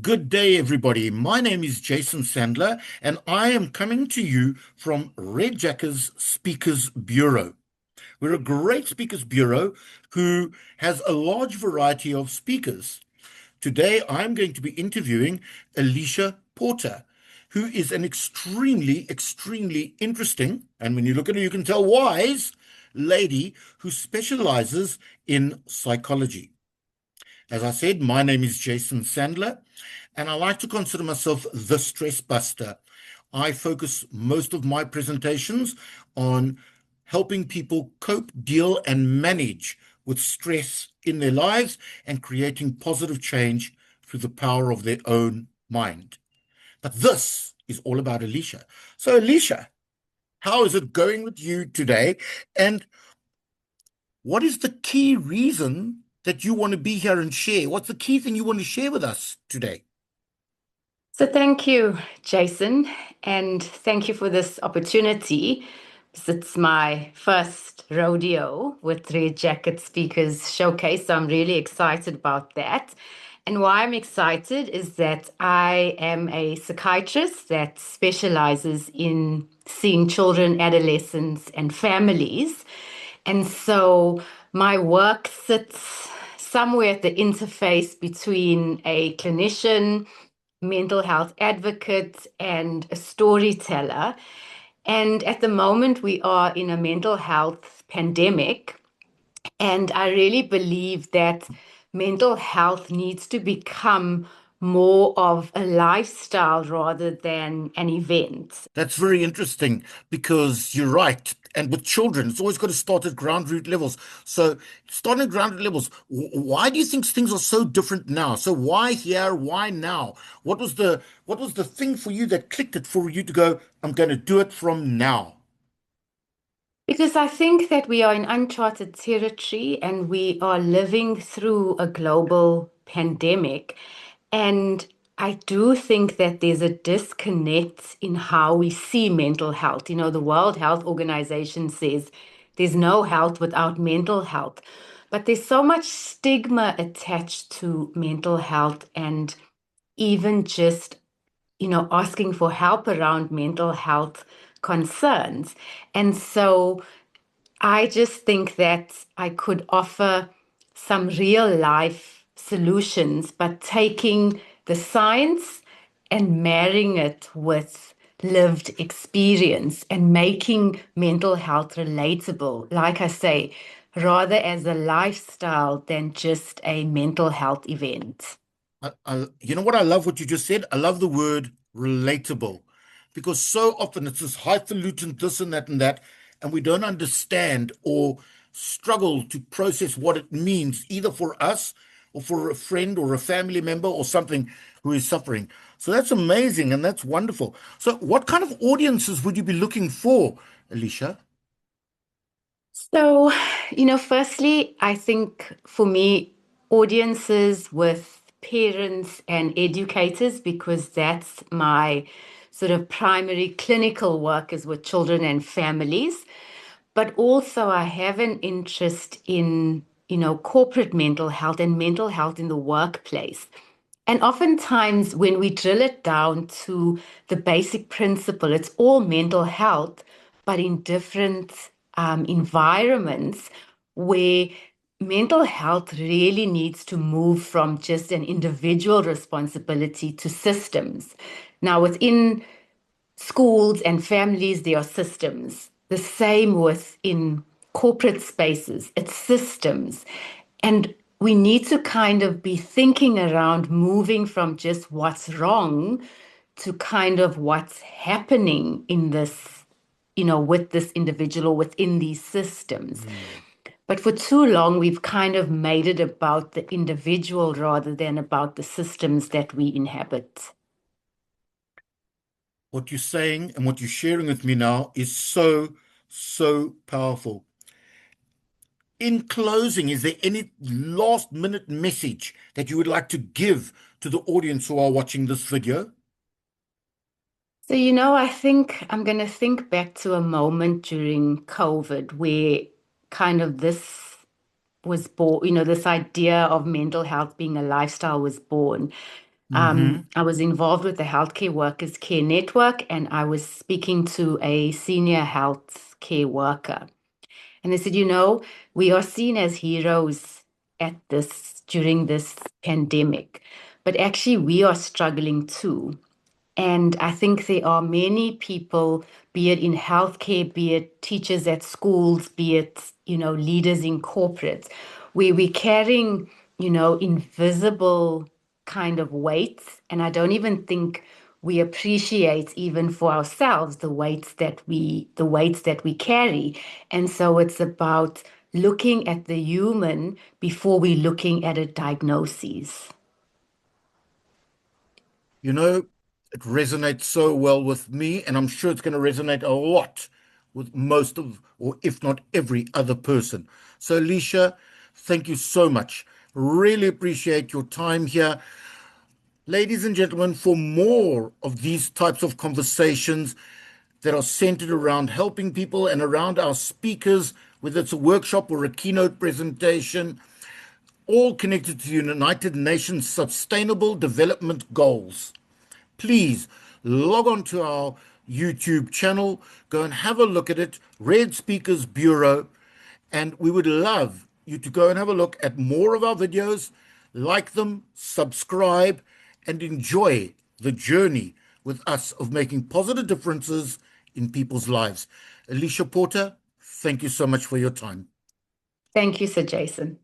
Good day, everybody. My name is Jason Sandler, and I am coming to you from Red Jackers Speakers Bureau. We're a great speakers bureau who has a large variety of speakers. Today, I'm going to be interviewing Alicia Porter, who is an extremely interesting, and when you look at her, you can tell wise, lady who specializes in psychology. As I said, my name is Jason Sandler, and I like to consider myself the stress buster. I focus most of my presentations on helping people cope, deal, and manage with stress in their lives and creating positive change through the power of their own mind. But this is all about Alicia. So, Alicia, how is it going with you today? And what is the key reason that you want to be here and share? What's the key thing you want to share with us today? So thank you, Jason, and thank you for this opportunity. It's my first rodeo with Red Jacket Speakers Showcase, so I'm really excited about that. And why I'm excited is that I am a psychiatrist that specializes in seeing children, adolescents, and families. And so my work sits somewhere at the interface between a clinician, mental health advocate, and a storyteller. And at the moment, we are in a mental health pandemic. And I really believe that mental health needs to become more of a lifestyle rather than an event. That's very interesting because you're right. And with children, it's always got to start at ground root levels. So, starting at ground root levels, why do you think things are so different now? So, why here? Why now? What was the thing for you that clicked it for you to go, I'm going to do it from now? Because I think that we are in uncharted territory and we are living through a global pandemic. And I do think that there's a disconnect in how we see mental health. The World Health Organization says there's no health without mental health. But there's so much stigma attached to mental health and even just asking for help around mental health concerns. And so I just think that I could offer some real life solutions, but taking the science and marrying it with lived experience and making mental health relatable, like I say, rather as a lifestyle than just a mental health event. You know what? I love what you just said. I love the word relatable because so often it's this highfalutin, this and that, and we don't understand or struggle to process what it means, either for us or for a friend or a family member or something who is suffering. So that's amazing and that's wonderful. So, what kind of audiences would you be looking for, Alicia? So, firstly, I think for me, audiences with parents and educators, because that's my sort of primary clinical work is with children and families. But also, I have an interest in, corporate mental health and mental health in the workplace. And oftentimes, when we drill it down to the basic principle, it's all mental health, but in different environments where mental health really needs to move from just an individual responsibility to systems. Now, within schools and families, there are systems. The same within corporate spaces, it's systems. And we need to kind of be thinking around moving from just what's wrong to kind of what's happening in this, with this individual within these systems. Hmm. But for too long, we've kind of made it about the individual rather than about the systems that we inhabit. What you're saying and what you're sharing with me now is so powerful. In closing, is there any last minute message that you would like to give to the audience who are watching this video? So, I think I'm going to think back to a moment during COVID where kind of this was born, this idea of mental health being a lifestyle was born. Mm-hmm. I was involved with the Healthcare Workers Care Network, and I was speaking to a senior health care worker. And they said, we are seen as heroes at this during this pandemic, but actually we are struggling too. And I think there are many people, be it in healthcare, be it teachers at schools, be it, leaders in corporates, where we're carrying, invisible kind of weights. And I don't even think we appreciate even for ourselves the weights that we carry. And so it's about looking at the human before we're looking at a diagnosis. You know, it resonates so well with me, and I'm sure it's going to resonate a lot with most of, or if not every other person. So, Alicia, thank you so much. Really appreciate your time here. Ladies and gentlemen, for more of these types of conversations that are centered around helping people and around our speakers, whether it's a workshop or a keynote presentation, all connected to the United Nations Sustainable Development Goals, please log on to our YouTube channel, go and have a look at it, Red Speakers Bureau, and we would love you to go and have a look at more of our videos, like them, subscribe, and enjoy the journey with us of making positive differences in people's lives. Alicia Porter, thank you so much for your time. Thank you, Sir Jason.